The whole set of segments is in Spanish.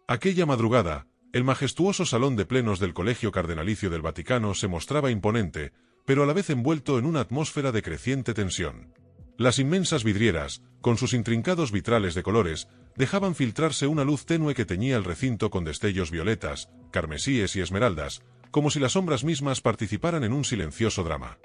Aquella madrugada, el majestuoso salón de plenos del Colegio Cardenalicio del Vaticano se mostraba imponente, pero a la vez envuelto en una atmósfera de creciente tensión. Las inmensas vidrieras, con sus intrincados vitrales de colores, dejaban filtrarse una luz tenue que teñía el recinto con destellos violetas, carmesíes y esmeraldas, como si las sombras mismas participaran en un silencioso drama.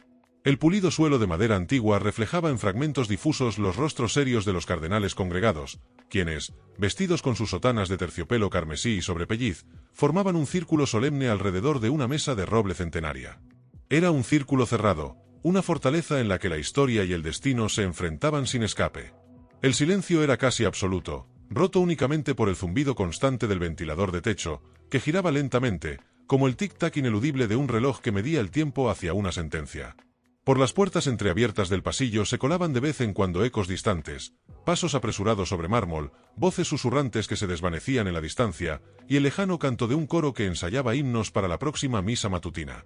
El pulido suelo de madera antigua reflejaba en fragmentos difusos los rostros serios de los cardenales congregados, quienes, vestidos con sus sotanas de terciopelo carmesí y sobrepelliz, formaban un círculo solemne alrededor de una mesa de roble centenaria. Era un círculo cerrado, una fortaleza en la que la historia y el destino se enfrentaban sin escape. El silencio era casi absoluto, roto únicamente por el zumbido constante del ventilador de techo, que giraba lentamente, como el tic-tac ineludible de un reloj que medía el tiempo hacia una sentencia. Por las puertas entreabiertas del pasillo se colaban de vez en cuando ecos distantes, pasos apresurados sobre mármol, voces susurrantes que se desvanecían en la distancia, y el lejano canto de un coro que ensayaba himnos para la próxima misa matutina.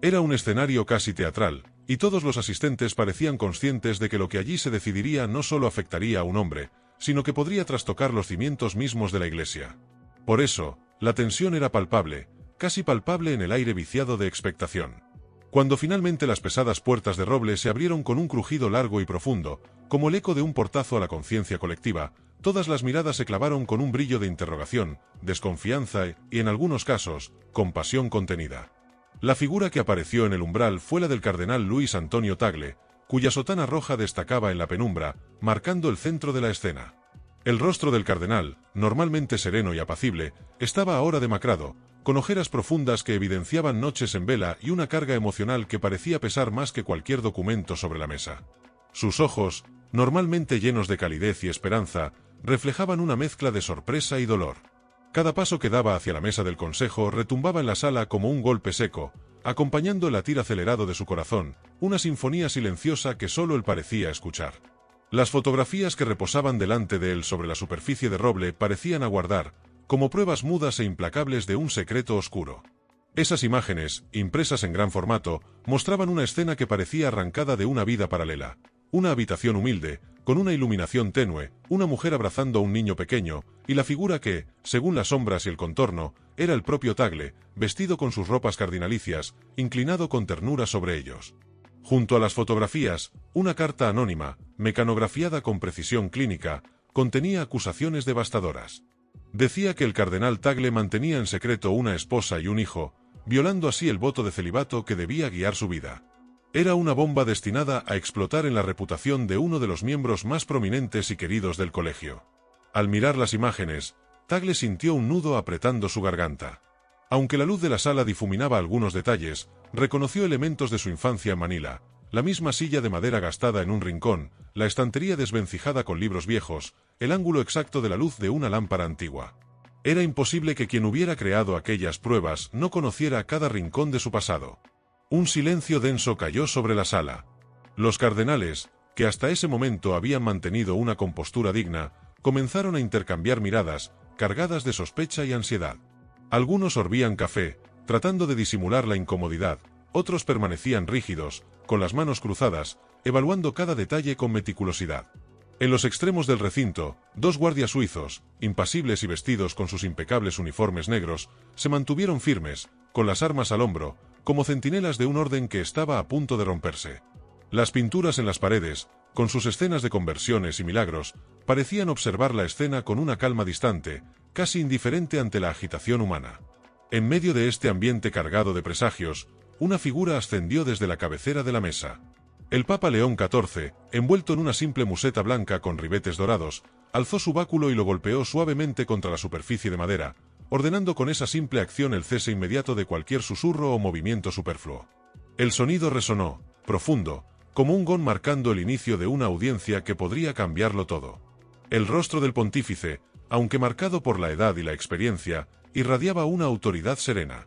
Era un escenario casi teatral, y todos los asistentes parecían conscientes de que lo que allí se decidiría no solo afectaría a un hombre, sino que podría trastocar los cimientos mismos de la iglesia. Por eso, la tensión era palpable, casi palpable en el aire viciado de expectación. Cuando finalmente las pesadas puertas de roble se abrieron con un crujido largo y profundo, como el eco de un portazo a la conciencia colectiva, todas las miradas se clavaron con un brillo de interrogación, desconfianza y, en algunos casos, compasión contenida. La figura que apareció en el umbral fue la del cardenal Luis Antonio Tagle, cuya sotana roja destacaba en la penumbra, marcando el centro de la escena. El rostro del cardenal, normalmente sereno y apacible, estaba ahora demacrado, con ojeras profundas que evidenciaban noches en vela y una carga emocional que parecía pesar más que cualquier documento sobre la mesa. Sus ojos, normalmente llenos de calidez y esperanza, reflejaban una mezcla de sorpresa y dolor. Cada paso que daba hacia la mesa del consejo retumbaba en la sala como un golpe seco, acompañando el latir acelerado de su corazón, una sinfonía silenciosa que solo él parecía escuchar. Las fotografías que reposaban delante de él sobre la superficie de roble parecían aguardar, como pruebas mudas e implacables de un secreto oscuro. Esas imágenes, impresas en gran formato, mostraban una escena que parecía arrancada de una vida paralela. Una habitación humilde, con una iluminación tenue, una mujer abrazando a un niño pequeño, y la figura que, según las sombras y el contorno, era el propio Tagle, vestido con sus ropas cardinalicias, inclinado con ternura sobre ellos. Junto a las fotografías, una carta anónima, mecanografiada con precisión clínica, contenía acusaciones devastadoras. Decía que el cardenal Tagle mantenía en secreto una esposa y un hijo, violando así el voto de celibato que debía guiar su vida. Era una bomba destinada a explotar en la reputación de uno de los miembros más prominentes y queridos del colegio. Al mirar las imágenes, Tagle sintió un nudo apretando su garganta. Aunque la luz de la sala difuminaba algunos detalles, reconoció elementos de su infancia en Manila, la misma silla de madera gastada en un rincón, la estantería desvencijada con libros viejos, el ángulo exacto de la luz de una lámpara antigua. Era imposible que quien hubiera creado aquellas pruebas no conociera cada rincón de su pasado. Un silencio denso cayó sobre la sala. Los cardenales, que hasta ese momento habían mantenido una compostura digna, comenzaron a intercambiar miradas, cargadas de sospecha y ansiedad. Algunos sorbían café, tratando de disimular la incomodidad, otros permanecían rígidos, con las manos cruzadas, evaluando cada detalle con meticulosidad. En los extremos del recinto, dos guardias suizos, impasibles y vestidos con sus impecables uniformes negros, se mantuvieron firmes, con las armas al hombro, como centinelas de un orden que estaba a punto de romperse. Las pinturas en las paredes, con sus escenas de conversiones y milagros, parecían observar la escena con una calma distante, casi indiferente ante la agitación humana. En medio de este ambiente cargado de presagios, una figura ascendió desde la cabecera de la mesa. El Papa León XIV, envuelto en una simple museta blanca con ribetes dorados, alzó su báculo y lo golpeó suavemente contra la superficie de madera, ordenando con esa simple acción el cese inmediato de cualquier susurro o movimiento superfluo. El sonido resonó, profundo, como un gong marcando el inicio de una audiencia que podría cambiarlo todo. El rostro del pontífice, aunque marcado por la edad y la experiencia, irradiaba una autoridad serena.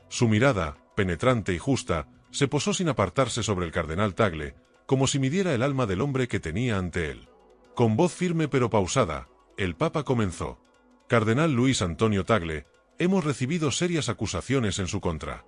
Su mirada, penetrante y justa, se posó sin apartarse sobre el cardenal Tagle, como si midiera el alma del hombre que tenía ante él. Con voz firme pero pausada, el Papa comenzó. Cardenal Luis Antonio Tagle, hemos recibido serias acusaciones en su contra.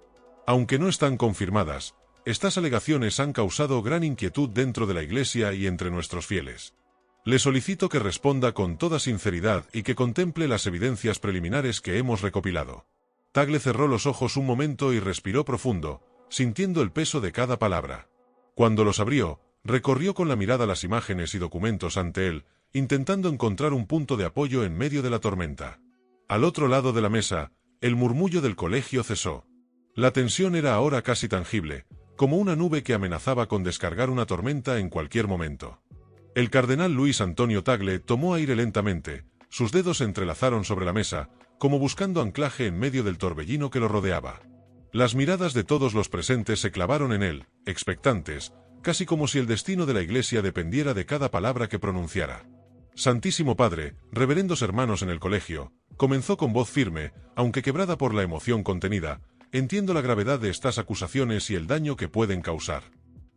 Aunque no están confirmadas, estas alegaciones han causado gran inquietud dentro de la Iglesia y entre nuestros fieles. Le solicito que responda con toda sinceridad y que contemple las evidencias preliminares que hemos recopilado. Tagle cerró los ojos un momento y respiró profundo, sintiendo el peso de cada palabra. Cuando los abrió, recorrió con la mirada las imágenes y documentos ante él, intentando encontrar un punto de apoyo en medio de la tormenta. Al otro lado de la mesa, el murmullo del colegio cesó. La tensión era ahora casi tangible, como una nube que amenazaba con descargar una tormenta en cualquier momento. El cardenal Luis Antonio Tagle tomó aire lentamente, sus dedos se entrelazaron sobre la mesa, como buscando anclaje en medio del torbellino que lo rodeaba. Las miradas de todos los presentes se clavaron en él, expectantes, casi como si el destino de la Iglesia dependiera de cada palabra que pronunciara. Santísimo Padre, reverendos hermanos en el colegio, comenzó con voz firme, aunque quebrada por la emoción contenida, entiendo la gravedad de estas acusaciones y el daño que pueden causar.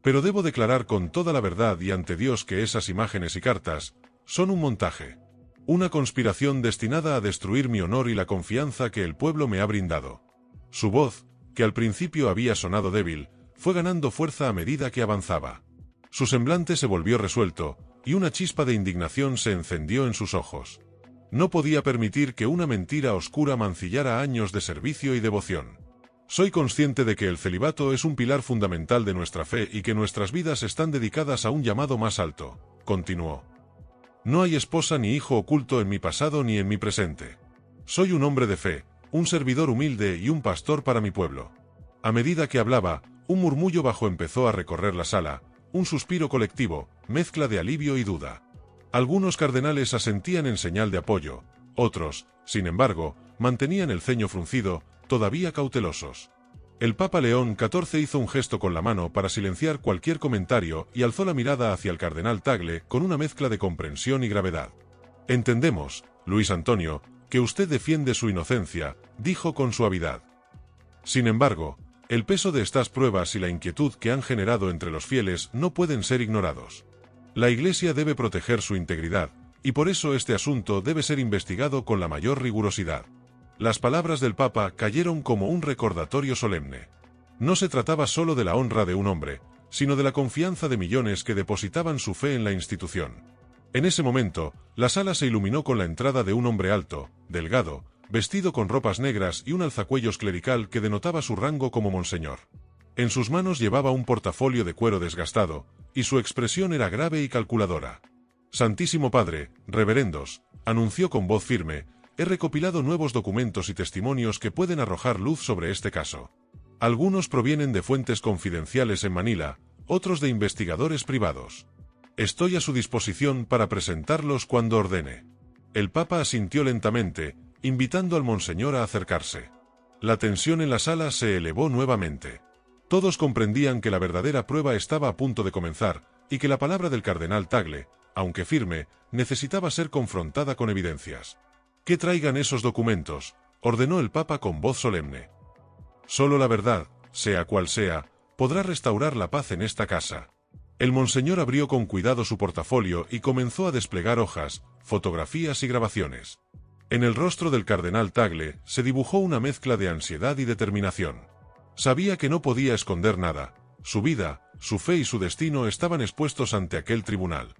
Pero debo declarar con toda la verdad y ante Dios que esas imágenes y cartas son un montaje. Una conspiración destinada a destruir mi honor y la confianza que el pueblo me ha brindado. Su voz, que al principio había sonado débil, fue ganando fuerza a medida que avanzaba. Su semblante se volvió resuelto, y una chispa de indignación se encendió en sus ojos. No podía permitir que una mentira oscura mancillara años de servicio y devoción. Soy consciente de que el celibato es un pilar fundamental de nuestra fe y que nuestras vidas están dedicadas a un llamado más alto, continuó. No hay esposa ni hijo oculto en mi pasado ni en mi presente. Soy un hombre de fe, un servidor humilde y un pastor para mi pueblo. A medida que hablaba, un murmullo bajo empezó a recorrer la sala, un suspiro colectivo, mezcla de alivio y duda. Algunos cardenales asentían en señal de apoyo, otros, sin embargo, mantenían el ceño fruncido, todavía cautelosos. El Papa León XIV hizo un gesto con la mano para silenciar cualquier comentario y alzó la mirada hacia el cardenal Tagle con una mezcla de comprensión y gravedad. Entendemos, Luis Antonio, que usted defiende su inocencia, dijo con suavidad. Sin embargo, el peso de estas pruebas y la inquietud que han generado entre los fieles no pueden ser ignorados. La Iglesia debe proteger su integridad, y por eso este asunto debe ser investigado con la mayor rigurosidad. Las palabras del Papa cayeron como un recordatorio solemne. No se trataba solo de la honra de un hombre, sino de la confianza de millones que depositaban su fe en la institución. En ese momento, la sala se iluminó con la entrada de un hombre alto, delgado, vestido con ropas negras y un alzacuellos clerical que denotaba su rango como monseñor. En sus manos llevaba un portafolio de cuero desgastado, y su expresión era grave y calculadora. Santísimo Padre, reverendos, anunció con voz firme, he recopilado nuevos documentos y testimonios que pueden arrojar luz sobre este caso. Algunos provienen de fuentes confidenciales en Manila, otros de investigadores privados. Estoy a su disposición para presentarlos cuando ordene. El Papa asintió lentamente, invitando al monseñor a acercarse. La tensión en la sala se elevó nuevamente. Todos comprendían que la verdadera prueba estaba a punto de comenzar, y que la palabra del cardenal Tagle, aunque firme, necesitaba ser confrontada con evidencias. «Que traigan esos documentos», ordenó el Papa con voz solemne. «Solo la verdad, sea cual sea, podrá restaurar la paz en esta casa». El monseñor abrió con cuidado su portafolio y comenzó a desplegar hojas, fotografías y grabaciones. En el rostro del cardenal Tagle se dibujó una mezcla de ansiedad y determinación. Sabía que no podía esconder nada, su vida, su fe y su destino estaban expuestos ante aquel tribunal.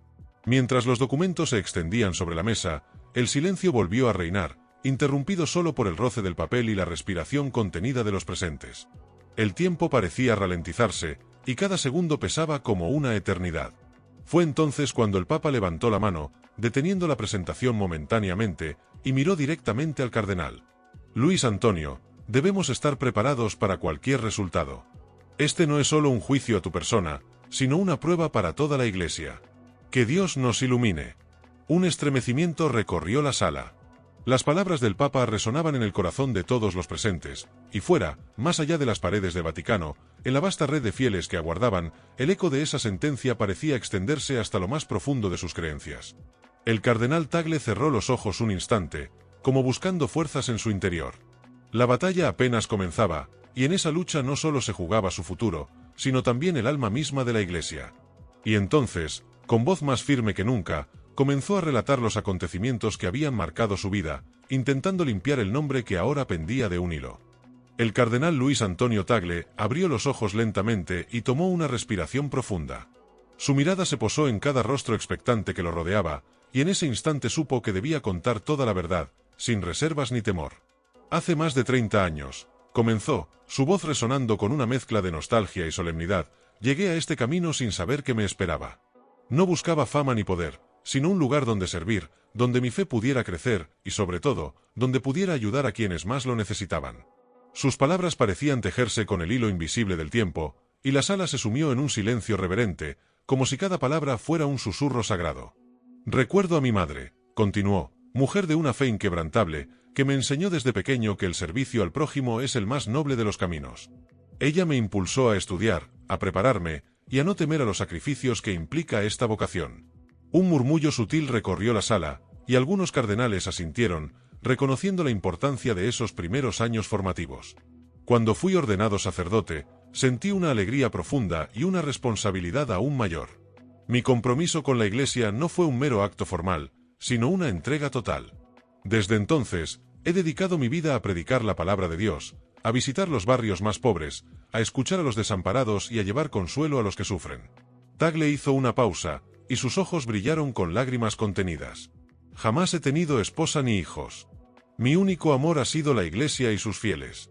Mientras los documentos se extendían sobre la mesa, el silencio volvió a reinar, interrumpido solo por el roce del papel y la respiración contenida de los presentes. El tiempo parecía ralentizarse, y cada segundo pesaba como una eternidad. Fue entonces cuando el Papa levantó la mano, deteniendo la presentación momentáneamente, y miró directamente al cardenal. «Luis Antonio, debemos estar preparados para cualquier resultado. Este no es solo un juicio a tu persona, sino una prueba para toda la Iglesia. Que Dios nos ilumine». Un estremecimiento recorrió la sala. Las palabras del Papa resonaban en el corazón de todos los presentes, y fuera, más allá de las paredes del Vaticano, en la vasta red de fieles que aguardaban, el eco de esa sentencia parecía extenderse hasta lo más profundo de sus creencias. El cardenal Tagle cerró los ojos un instante, como buscando fuerzas en su interior. La batalla apenas comenzaba, y en esa lucha no solo se jugaba su futuro, sino también el alma misma de la Iglesia. Y entonces, con voz más firme que nunca, comenzó a relatar los acontecimientos que habían marcado su vida, intentando limpiar el nombre que ahora pendía de un hilo. El cardenal Luis Antonio Tagle abrió los ojos lentamente y tomó una respiración profunda. Su mirada se posó en cada rostro expectante que lo rodeaba, y en ese instante supo que debía contar toda la verdad, sin reservas ni temor. Hace más de 30 años, comenzó, su voz resonando con una mezcla de nostalgia y solemnidad, llegué a este camino sin saber qué me esperaba. No buscaba fama ni poder, sino un lugar donde servir, donde mi fe pudiera crecer, y sobre todo, donde pudiera ayudar a quienes más lo necesitaban. Sus palabras parecían tejerse con el hilo invisible del tiempo, y la sala se sumió en un silencio reverente, como si cada palabra fuera un susurro sagrado. Recuerdo a mi madre, continuó, mujer de una fe inquebrantable, que me enseñó desde pequeño que el servicio al prójimo es el más noble de los caminos. Ella me impulsó a estudiar, a prepararme, y a no temer a los sacrificios que implica esta vocación. Un murmullo sutil recorrió la sala, y algunos cardenales asintieron, reconociendo la importancia de esos primeros años formativos. Cuando fui ordenado sacerdote, sentí una alegría profunda y una responsabilidad aún mayor. Mi compromiso con la Iglesia no fue un mero acto formal, sino una entrega total. Desde entonces, he dedicado mi vida a predicar la palabra de Dios, a visitar los barrios más pobres, a escuchar a los desamparados y a llevar consuelo a los que sufren. Tagle hizo una pausa, y sus ojos brillaron con lágrimas contenidas. Jamás he tenido esposa ni hijos. Mi único amor ha sido la Iglesia y sus fieles.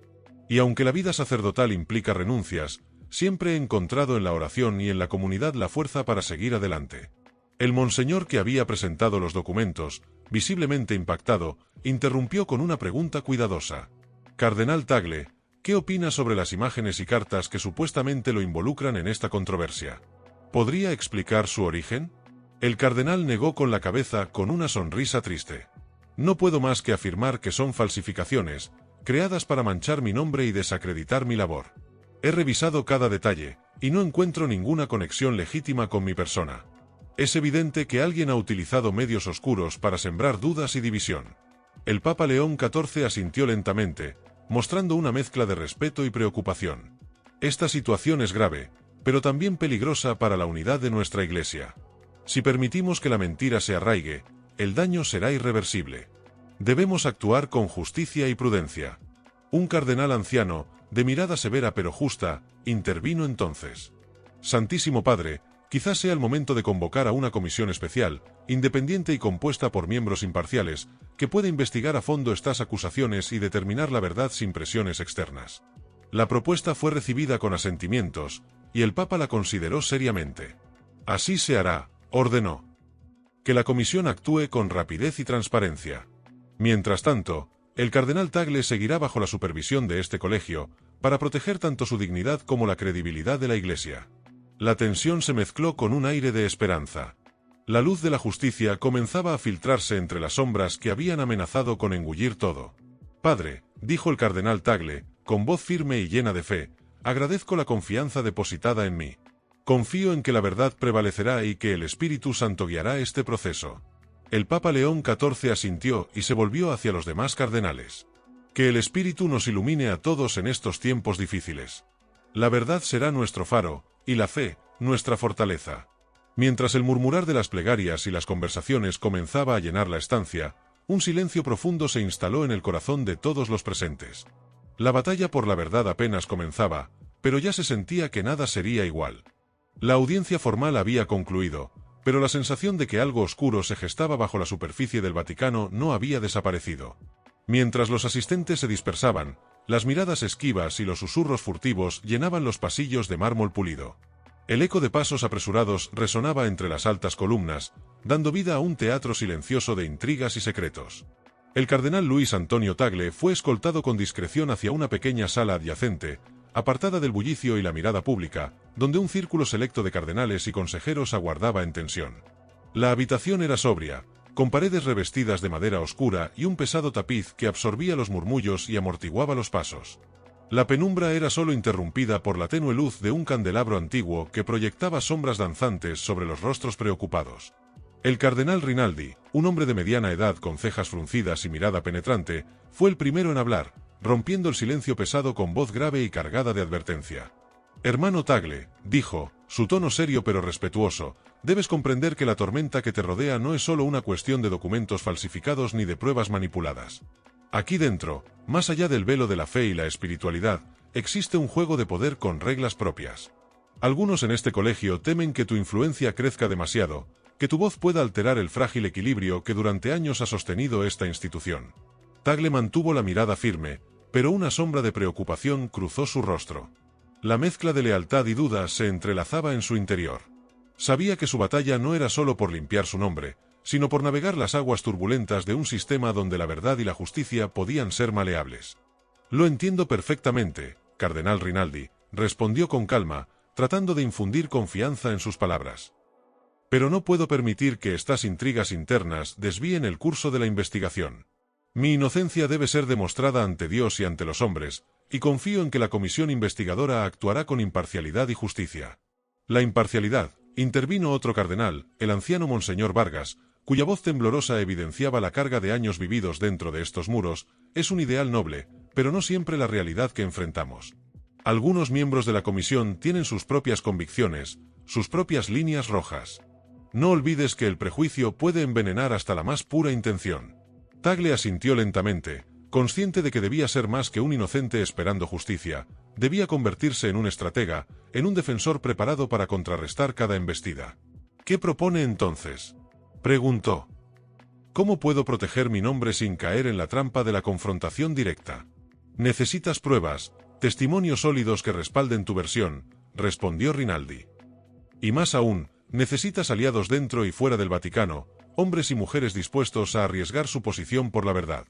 Y aunque la vida sacerdotal implica renuncias, siempre he encontrado en la oración y en la comunidad la fuerza para seguir adelante. El monseñor que había presentado los documentos, visiblemente impactado, interrumpió con una pregunta cuidadosa. Cardenal Tagle, ¿qué opina sobre las imágenes y cartas que supuestamente lo involucran en esta controversia? ¿Podría explicar su origen? El cardenal negó con la cabeza con una sonrisa triste. No puedo más que afirmar que son falsificaciones, creadas para manchar mi nombre y desacreditar mi labor. He revisado cada detalle, y no encuentro ninguna conexión legítima con mi persona. Es evidente que alguien ha utilizado medios oscuros para sembrar dudas y división. El Papa León XIV asintió lentamente, mostrando una mezcla de respeto y preocupación. Esta situación es grave, pero también peligrosa para la unidad de nuestra Iglesia. Si permitimos que la mentira se arraigue, el daño será irreversible. Debemos actuar con justicia y prudencia. Un cardenal anciano, de mirada severa pero justa, intervino entonces. Santísimo Padre, quizás sea el momento de convocar a una comisión especial, independiente y compuesta por miembros imparciales, que pueda investigar a fondo estas acusaciones y determinar la verdad sin presiones externas. La propuesta fue recibida con asentimientos, y el Papa la consideró seriamente. Así se hará, ordenó. Que la comisión actúe con rapidez y transparencia. Mientras tanto, el cardenal Tagle seguirá bajo la supervisión de este colegio, para proteger tanto su dignidad como la credibilidad de la Iglesia. La tensión se mezcló con un aire de esperanza. La luz de la justicia comenzaba a filtrarse entre las sombras que habían amenazado con engullir todo. Padre, dijo el cardenal Tagle, con voz firme y llena de fe, agradezco la confianza depositada en mí. Confío en que la verdad prevalecerá y que el Espíritu Santo guiará este proceso. El Papa León XIV asintió y se volvió hacia los demás cardenales. Que el Espíritu nos ilumine a todos en estos tiempos difíciles. La verdad será nuestro faro, y la fe, nuestra fortaleza. Mientras el murmurar de las plegarias y las conversaciones comenzaba a llenar la estancia, un silencio profundo se instaló en el corazón de todos los presentes. La batalla por la verdad apenas comenzaba, pero ya se sentía que nada sería igual. La audiencia formal había concluido, pero la sensación de que algo oscuro se gestaba bajo la superficie del Vaticano no había desaparecido. Mientras los asistentes se dispersaban, las miradas esquivas y los susurros furtivos llenaban los pasillos de mármol pulido. El eco de pasos apresurados resonaba entre las altas columnas, dando vida a un teatro silencioso de intrigas y secretos. El cardenal Luis Antonio Tagle fue escoltado con discreción hacia una pequeña sala adyacente, apartada del bullicio y la mirada pública, donde un círculo selecto de cardenales y consejeros aguardaba en tensión. La habitación era sobria, con paredes revestidas de madera oscura y un pesado tapiz que absorbía los murmullos y amortiguaba los pasos. La penumbra era solo interrumpida por la tenue luz de un candelabro antiguo que proyectaba sombras danzantes sobre los rostros preocupados. El cardenal Rinaldi, un hombre de mediana edad con cejas fruncidas y mirada penetrante, fue el primero en hablar, rompiendo el silencio pesado con voz grave y cargada de advertencia. Hermano Tagle, dijo, su tono serio pero respetuoso, debes comprender que la tormenta que te rodea no es solo una cuestión de documentos falsificados ni de pruebas manipuladas. Aquí dentro, más allá del velo de la fe y la espiritualidad, existe un juego de poder con reglas propias. Algunos en este colegio temen que tu influencia crezca demasiado, que tu voz pueda alterar el frágil equilibrio que durante años ha sostenido esta institución. Tagle mantuvo la mirada firme, pero una sombra de preocupación cruzó su rostro. La mezcla de lealtad y duda se entrelazaba en su interior. Sabía que su batalla no era solo por limpiar su nombre, sino por navegar las aguas turbulentas de un sistema donde la verdad y la justicia podían ser maleables. Lo entiendo perfectamente, Cardenal Rinaldi, respondió con calma, tratando de infundir confianza en sus palabras. Pero no puedo permitir que estas intrigas internas desvíen el curso de la investigación. Mi inocencia debe ser demostrada ante Dios y ante los hombres, y confío en que la comisión investigadora actuará con imparcialidad y justicia. La imparcialidad, intervino otro cardenal, el anciano Monseñor Vargas, cuya voz temblorosa evidenciaba la carga de años vividos dentro de estos muros, es un ideal noble, pero no siempre la realidad que enfrentamos. Algunos miembros de la comisión tienen sus propias convicciones, sus propias líneas rojas. No olvides que el prejuicio puede envenenar hasta la más pura intención. Tagle asintió lentamente, consciente de que debía ser más que un inocente esperando justicia, debía convertirse en un estratega, en un defensor preparado para contrarrestar cada embestida. ¿Qué propone entonces?, preguntó. ¿Cómo puedo proteger mi nombre sin caer en la trampa de la confrontación directa? Necesitas pruebas, testimonios sólidos que respalden tu versión, respondió Rinaldi. Y más aún, necesitas aliados dentro y fuera del Vaticano, hombres y mujeres dispuestos a arriesgar su posición por la verdad.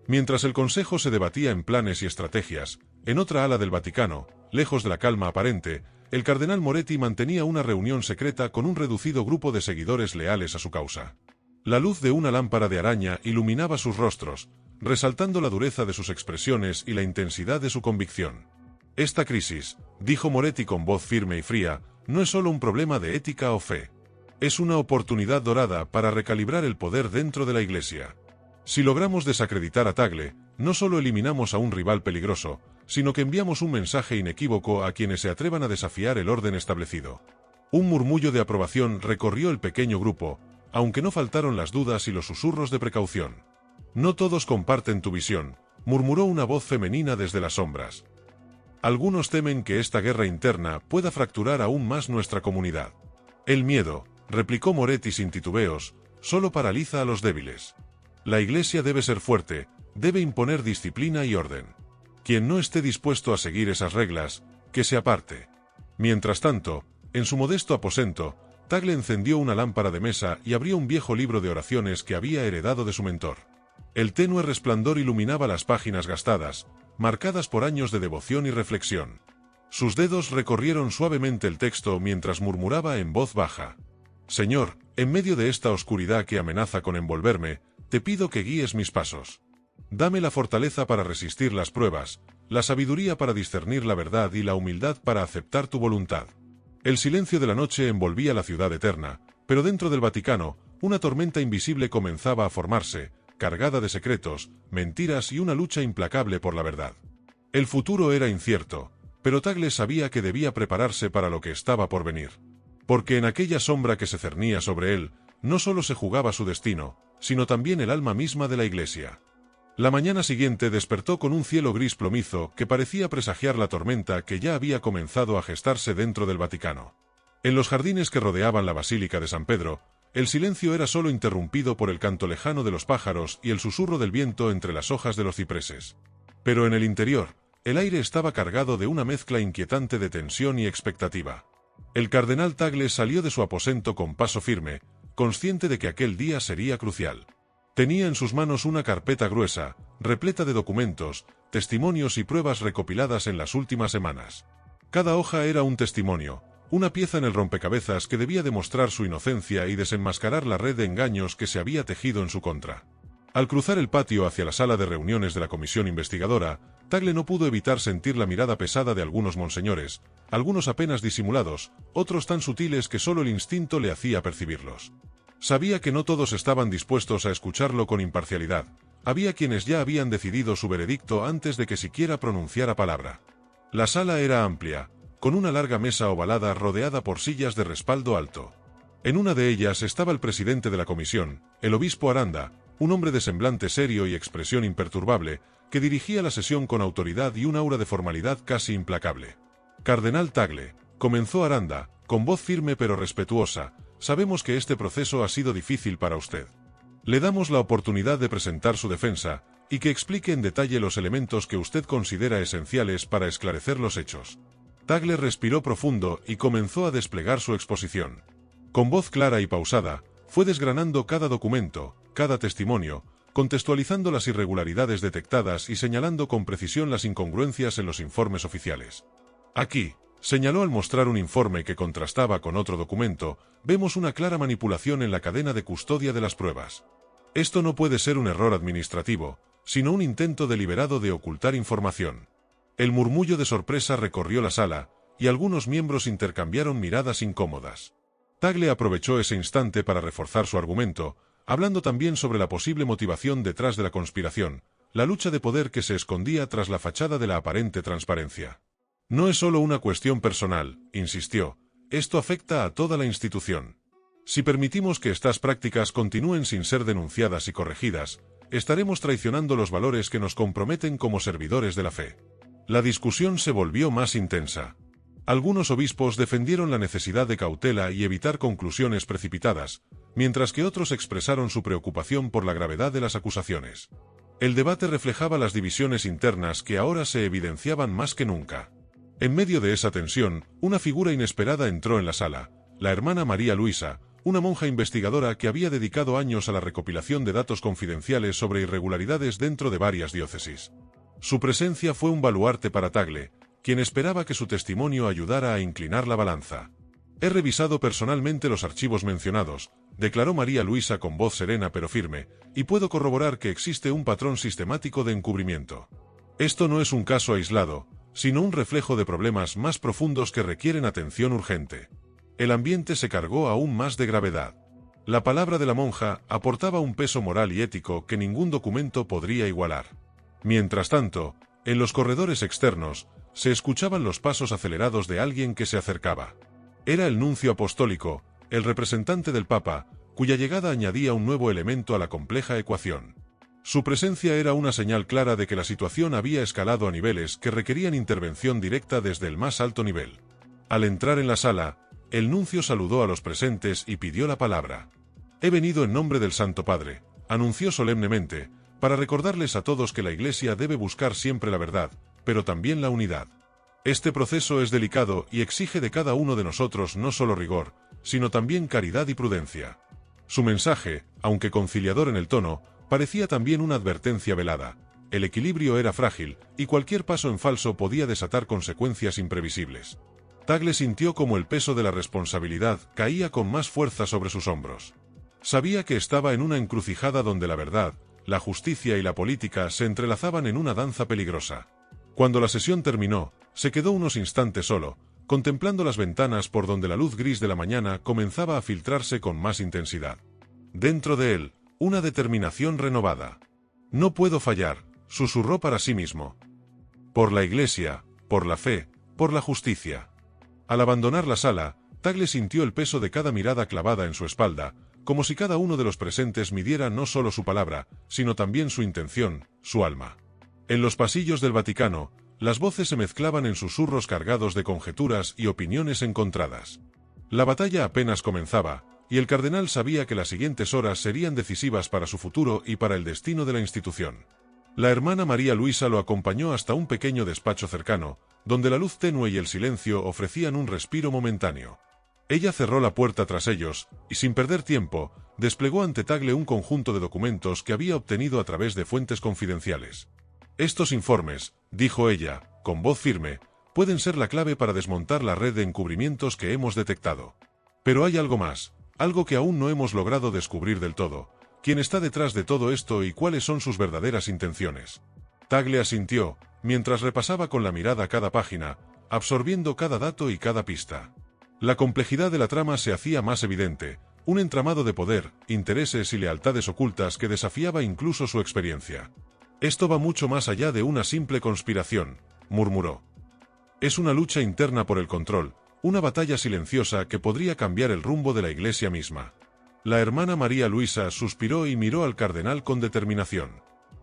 Mientras el Consejo se debatía en planes y estrategias, en otra ala del Vaticano, lejos de la calma aparente, el cardenal Moretti mantenía una reunión secreta con un reducido grupo de seguidores leales a su causa. La luz de una lámpara de araña iluminaba sus rostros, resaltando la dureza de sus expresiones y la intensidad de su convicción. Esta crisis, dijo Moretti con voz firme y fría, no es solo un problema de ética o fe. Es una oportunidad dorada para recalibrar el poder dentro de la Iglesia. Si logramos desacreditar a Tagle, no solo eliminamos a un rival peligroso, sino que enviamos un mensaje inequívoco a quienes se atrevan a desafiar el orden establecido. Un murmullo de aprobación recorrió el pequeño grupo, aunque no faltaron las dudas y los susurros de precaución. No todos comparten tu visión, murmuró una voz femenina desde las sombras. Algunos temen que esta guerra interna pueda fracturar aún más nuestra comunidad. El miedo, replicó Moretti sin titubeos, solo paraliza a los débiles. La Iglesia debe ser fuerte, debe imponer disciplina y orden. Quien no esté dispuesto a seguir esas reglas, que se aparte. Mientras tanto, en su modesto aposento, Tagle encendió una lámpara de mesa y abrió un viejo libro de oraciones que había heredado de su mentor. El tenue resplandor iluminaba las páginas gastadas, marcadas por años de devoción y reflexión. Sus dedos recorrieron suavemente el texto mientras murmuraba en voz baja. Señor, en medio de esta oscuridad que amenaza con envolverme, te pido que guíes mis pasos. Dame la fortaleza para resistir las pruebas, la sabiduría para discernir la verdad y la humildad para aceptar tu voluntad. El silencio de la noche envolvía la ciudad eterna, pero dentro del Vaticano, una tormenta invisible comenzaba a formarse, cargada de secretos, mentiras y una lucha implacable por la verdad. El futuro era incierto, pero Tagle sabía que debía prepararse para lo que estaba por venir. Porque en aquella sombra que se cernía sobre él, no solo se jugaba su destino, sino también el alma misma de la Iglesia. La mañana siguiente despertó con un cielo gris plomizo que parecía presagiar la tormenta que ya había comenzado a gestarse dentro del Vaticano. En los jardines que rodeaban la Basílica de San Pedro, el silencio era solo interrumpido por el canto lejano de los pájaros y el susurro del viento entre las hojas de los cipreses. Pero en el interior, el aire estaba cargado de una mezcla inquietante de tensión y expectativa. El cardenal Tagle salió de su aposento con paso firme, consciente de que aquel día sería crucial. Tenía en sus manos una carpeta gruesa, repleta de documentos, testimonios y pruebas recopiladas en las últimas semanas. Cada hoja era un testimonio, una pieza en el rompecabezas que debía demostrar su inocencia y desenmascarar la red de engaños que se había tejido en su contra. Al cruzar el patio hacia la sala de reuniones de la comisión investigadora, Tagle no pudo evitar sentir la mirada pesada de algunos monseñores, algunos apenas disimulados, otros tan sutiles que solo el instinto le hacía percibirlos. Sabía que no todos estaban dispuestos a escucharlo con imparcialidad, había quienes ya habían decidido su veredicto antes de que siquiera pronunciara palabra. La sala era amplia, con una larga mesa ovalada rodeada por sillas de respaldo alto. En una de ellas estaba el presidente de la comisión, el obispo Aranda, un hombre de semblante serio y expresión imperturbable, que dirigía la sesión con autoridad y un aura de formalidad casi implacable. Cardenal Tagle, comenzó Aranda, con voz firme pero respetuosa, sabemos que este proceso ha sido difícil para usted. Le damos la oportunidad de presentar su defensa, y que explique en detalle los elementos que usted considera esenciales para esclarecer los hechos. Tagle respiró profundo y comenzó a desplegar su exposición. Con voz clara y pausada, fue desgranando cada documento, cada testimonio, contextualizando las irregularidades detectadas y señalando con precisión las incongruencias en los informes oficiales. Aquí, señaló al mostrar un informe que contrastaba con otro documento, vemos una clara manipulación en la cadena de custodia de las pruebas. Esto no puede ser un error administrativo, sino un intento deliberado de ocultar información. El murmullo de sorpresa recorrió la sala, y algunos miembros intercambiaron miradas incómodas. Tagle aprovechó ese instante para reforzar su argumento, hablando también sobre la posible motivación detrás de la conspiración, la lucha de poder que se escondía tras la fachada de la aparente transparencia. No es solo una cuestión personal, insistió, esto afecta a toda la institución. Si permitimos que estas prácticas continúen sin ser denunciadas y corregidas, estaremos traicionando los valores que nos comprometen como servidores de la fe. La discusión se volvió más intensa. Algunos obispos defendieron la necesidad de cautela y evitar conclusiones precipitadas, mientras que otros expresaron su preocupación por la gravedad de las acusaciones. El debate reflejaba las divisiones internas que ahora se evidenciaban más que nunca. En medio de esa tensión, una figura inesperada entró en la sala, la hermana María Luisa, una monja investigadora que había dedicado años a la recopilación de datos confidenciales sobre irregularidades dentro de varias diócesis. Su presencia fue un baluarte para Tagle, quien esperaba que su testimonio ayudara a inclinar la balanza. He revisado personalmente los archivos mencionados, declaró María Luisa con voz serena pero firme, y puedo corroborar que existe un patrón sistemático de encubrimiento. Esto no es un caso aislado, sino un reflejo de problemas más profundos que requieren atención urgente. El ambiente se cargó aún más de gravedad. La palabra de la monja aportaba un peso moral y ético que ningún documento podría igualar. Mientras tanto, en los corredores externos, se escuchaban los pasos acelerados de alguien que se acercaba. Era el nuncio apostólico, el representante del Papa, cuya llegada añadía un nuevo elemento a la compleja ecuación. Su presencia era una señal clara de que la situación había escalado a niveles que requerían intervención directa desde el más alto nivel. Al entrar en la sala, el nuncio saludó a los presentes y pidió la palabra. «He venido en nombre del Santo Padre», anunció solemnemente, «para recordarles a todos que la Iglesia debe buscar siempre la verdad, pero también la unidad. Este proceso es delicado y exige de cada uno de nosotros no solo rigor, sino también caridad y prudencia». Su mensaje, aunque conciliador en el tono, parecía también una advertencia velada. El equilibrio era frágil, y cualquier paso en falso podía desatar consecuencias imprevisibles. Tagle sintió como el peso de la responsabilidad caía con más fuerza sobre sus hombros. Sabía que estaba en una encrucijada donde la verdad, la justicia y la política se entrelazaban en una danza peligrosa. Cuando la sesión terminó, se quedó unos instantes solo, contemplando las ventanas por donde la luz gris de la mañana comenzaba a filtrarse con más intensidad. Dentro de él, una determinación renovada. «No puedo fallar», susurró para sí mismo. «Por la Iglesia, por la fe, por la justicia». Al abandonar la sala, Tagle sintió el peso de cada mirada clavada en su espalda, como si cada uno de los presentes midiera no solo su palabra, sino también su intención, su alma. En los pasillos del Vaticano, las voces se mezclaban en susurros cargados de conjeturas y opiniones encontradas. La batalla apenas comenzaba, y el cardenal sabía que las siguientes horas serían decisivas para su futuro y para el destino de la institución. La hermana María Luisa lo acompañó hasta un pequeño despacho cercano, donde la luz tenue y el silencio ofrecían un respiro momentáneo. Ella cerró la puerta tras ellos, y sin perder tiempo, desplegó ante Tagle un conjunto de documentos que había obtenido a través de fuentes confidenciales. «Estos informes», dijo ella, con voz firme, «pueden ser la clave para desmontar la red de encubrimientos que hemos detectado. Pero hay algo más, algo que aún no hemos logrado descubrir del todo. ¿Quién está detrás de todo esto y cuáles son sus verdaderas intenciones?» Tagle asintió, mientras repasaba con la mirada cada página, absorbiendo cada dato y cada pista. La complejidad de la trama se hacía más evidente, un entramado de poder, intereses y lealtades ocultas que desafiaba incluso su experiencia. «Esto va mucho más allá de una simple conspiración», murmuró. «Es una lucha interna por el control, una batalla silenciosa que podría cambiar el rumbo de la Iglesia misma». La hermana María Luisa suspiró y miró al cardenal con determinación.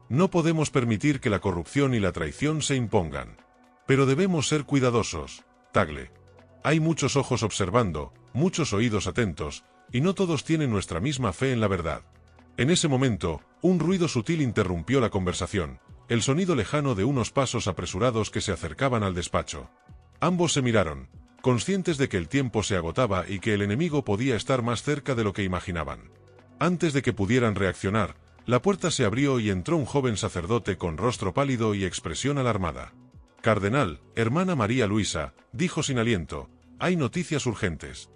«No podemos permitir que la corrupción y la traición se impongan. Pero debemos ser cuidadosos, Tagle. Hay muchos ojos observando, muchos oídos atentos, y no todos tienen nuestra misma fe en la verdad. En ese momento, un ruido sutil interrumpió la conversación, el sonido lejano de unos pasos apresurados que se acercaban al despacho. Ambos se miraron, conscientes de que el tiempo se agotaba y que el enemigo podía estar más cerca de lo que imaginaban. Antes de que pudieran reaccionar, la puerta se abrió y entró un joven sacerdote con rostro pálido y expresión alarmada. «Cardenal, hermana María Luisa», dijo sin aliento, «hay noticias urgentes.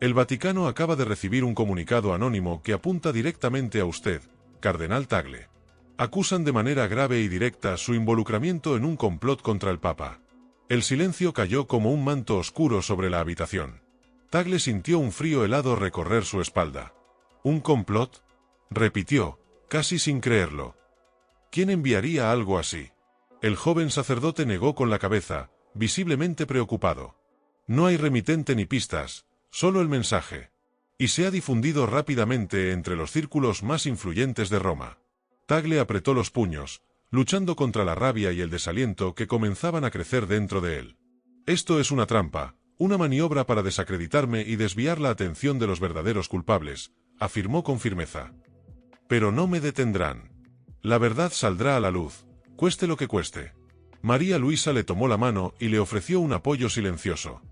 El Vaticano acaba de recibir un comunicado anónimo que apunta directamente a usted, Cardenal Tagle. Acusan de manera grave y directa su involucramiento en un complot contra el Papa». El silencio cayó como un manto oscuro sobre la habitación. Tagle sintió un frío helado recorrer su espalda. «¿Un complot?», repitió, casi sin creerlo. ¿Quién enviaría algo así? El joven sacerdote negó con la cabeza, visiblemente preocupado. «No hay remitente ni pistas, solo el mensaje. Y se ha difundido rápidamente entre los círculos más influyentes de Roma». Tagle apretó los puños, luchando contra la rabia y el desaliento que comenzaban a crecer dentro de él. «Esto es una trampa, una maniobra para desacreditarme y desviar la atención de los verdaderos culpables», afirmó con firmeza. «Pero no me detendrán. La verdad saldrá a la luz, cueste lo que cueste». María Luisa le tomó la mano y le ofreció un apoyo silencioso.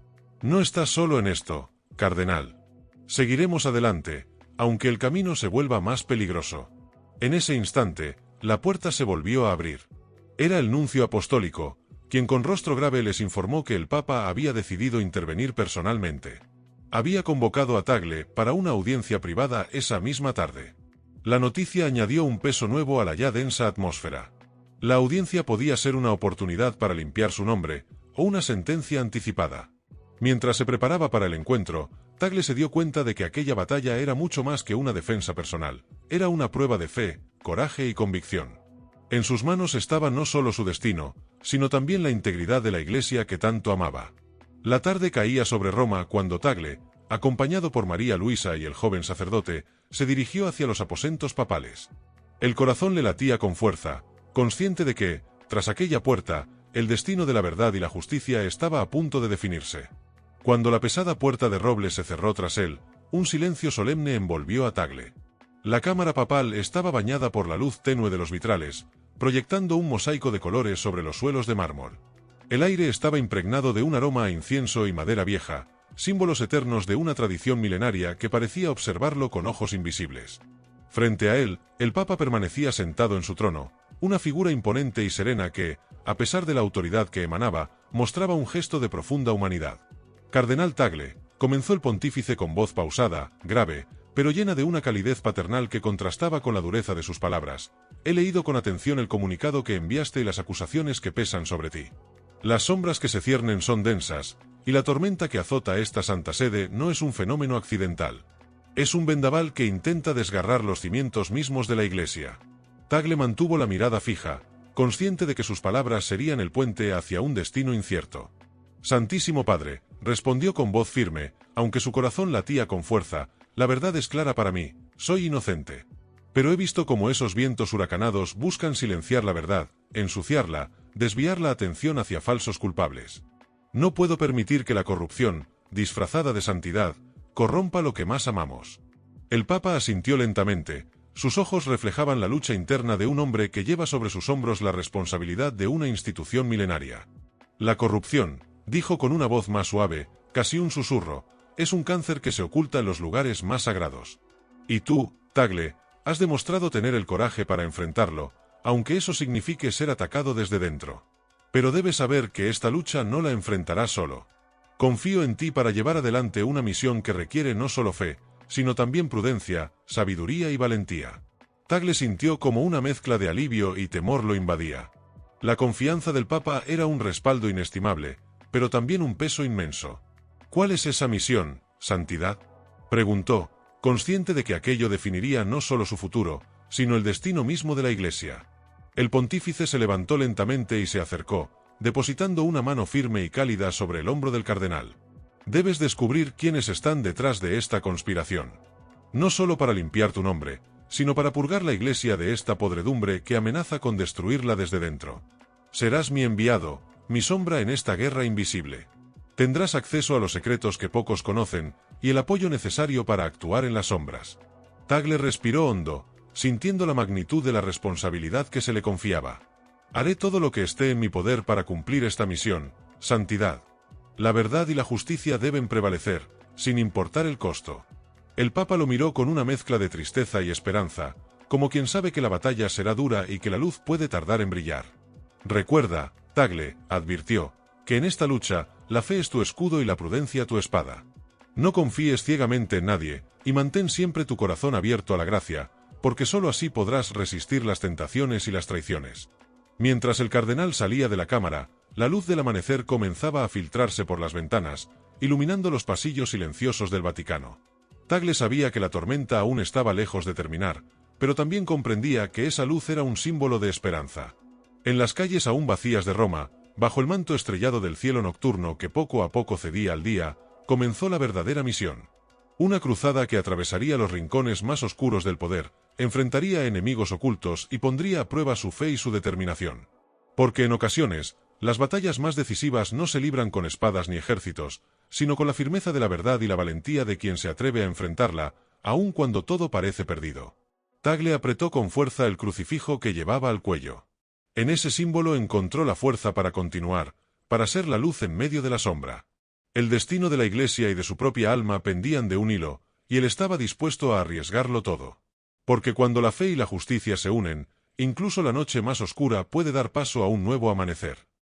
«No estás solo en esto, cardenal. Seguiremos adelante, aunque el camino se vuelva más peligroso». En ese instante, la puerta se volvió a abrir. Era el nuncio apostólico, quien con rostro grave les informó que el Papa había decidido intervenir personalmente. Había convocado a Tagle para una audiencia privada esa misma tarde. La noticia añadió un peso nuevo a la ya densa atmósfera. La audiencia podía ser una oportunidad para limpiar su nombre, o una sentencia anticipada. Mientras se preparaba para el encuentro, Tagle se dio cuenta de que aquella batalla era mucho más que una defensa personal. Era una prueba de fe, coraje y convicción. En sus manos estaba no solo su destino, sino también la integridad de la Iglesia que tanto amaba. La tarde caía sobre Roma cuando Tagle, acompañado por María Luisa y el joven sacerdote, se dirigió hacia los aposentos papales. El corazón le latía con fuerza, consciente de que, tras aquella puerta, el destino de la verdad y la justicia estaba a punto de definirse. Cuando la pesada puerta de roble se cerró tras él, un silencio solemne envolvió a Tagle. La cámara papal estaba bañada por la luz tenue de los vitrales, proyectando un mosaico de colores sobre los suelos de mármol. El aire estaba impregnado de un aroma a incienso y madera vieja, símbolos eternos de una tradición milenaria que parecía observarlo con ojos invisibles. Frente a él, el Papa permanecía sentado en su trono, una figura imponente y serena que, a pesar de la autoridad que emanaba, mostraba un gesto de profunda humanidad. «Cardenal Tagle», comenzó el pontífice con voz pausada, grave, pero llena de una calidez paternal que contrastaba con la dureza de sus palabras. «He leído con atención el comunicado que enviaste y las acusaciones que pesan sobre ti. Las sombras que se ciernen son densas, y la tormenta que azota esta santa sede no es un fenómeno accidental. Es un vendaval que intenta desgarrar los cimientos mismos de la Iglesia». Tagle mantuvo la mirada fija, consciente de que sus palabras serían el puente hacia un destino incierto. «Santísimo Padre», respondió con voz firme, aunque su corazón latía con fuerza, «la verdad es clara para mí, soy inocente. Pero he visto cómo esos vientos huracanados buscan silenciar la verdad, ensuciarla, desviar la atención hacia falsos culpables. No puedo permitir que la corrupción, disfrazada de santidad, corrompa lo que más amamos». El Papa asintió lentamente, sus ojos reflejaban la lucha interna de un hombre que lleva sobre sus hombros la responsabilidad de una institución milenaria. «La corrupción», dijo con una voz más suave, casi un susurro, «es un cáncer que se oculta en los lugares más sagrados. Y tú, Tagle, has demostrado tener el coraje para enfrentarlo, aunque eso signifique ser atacado desde dentro. Pero debes saber que esta lucha no la enfrentarás solo. Confío en ti para llevar adelante una misión que requiere no solo fe, sino también prudencia, sabiduría y valentía». Tagle sintió como una mezcla de alivio y temor lo invadía. La confianza del Papa era un respaldo inestimable, pero también un peso inmenso. «¿Cuál es esa misión, santidad?», preguntó, consciente de que aquello definiría no solo su futuro, sino el destino mismo de la Iglesia. El pontífice se levantó lentamente y se acercó, depositando una mano firme y cálida sobre el hombro del cardenal. «Debes descubrir quiénes están detrás de esta conspiración. No solo para limpiar tu nombre, sino para purgar la Iglesia de esta podredumbre que amenaza con destruirla desde dentro. Serás mi enviado, mi sombra en esta guerra invisible». Tendrás acceso a los secretos que pocos conocen y el apoyo necesario para actuar en las sombras. Tagle respiró hondo, sintiendo la magnitud de la responsabilidad que se le confiaba. Haré todo lo que esté en mi poder para cumplir esta misión, Santidad. La verdad y la justicia deben prevalecer, sin importar el costo. El Papa lo miró con una mezcla de tristeza y esperanza, como quien sabe que la batalla será dura y que la luz puede tardar en brillar. Recuerda, Tagle, advirtió, que en esta lucha, la fe es tu escudo y la prudencia tu espada. No confíes ciegamente en nadie, y mantén siempre tu corazón abierto a la gracia, porque sólo así podrás resistir las tentaciones y las traiciones. Mientras el cardenal salía de la cámara, la luz del amanecer comenzaba a filtrarse por las ventanas, iluminando los pasillos silenciosos del Vaticano. Tagle sabía que la tormenta aún estaba lejos de terminar, pero también comprendía que esa luz era un símbolo de esperanza. En las calles aún vacías de Roma, bajo el manto estrellado del cielo nocturno que poco a poco cedía al día, comenzó la verdadera misión. Una cruzada que atravesaría los rincones más oscuros del poder, enfrentaría a enemigos ocultos y pondría a prueba su fe y su determinación. Porque en ocasiones, las batallas más decisivas no se libran con espadas ni ejércitos, sino con la firmeza de la verdad y la valentía de quien se atreve a enfrentarla, aun cuando todo parece perdido. Tagle apretó con fuerza el crucifijo que llevaba al cuello. En ese símbolo encontró la fuerza para continuar, para ser la luz en medio de la sombra. El destino de la Iglesia y de su propia alma pendían de un hilo, y él estaba dispuesto a arriesgarlo todo. Porque cuando la fe y la justicia se unen, incluso la noche más oscura puede dar paso a un nuevo amanecer.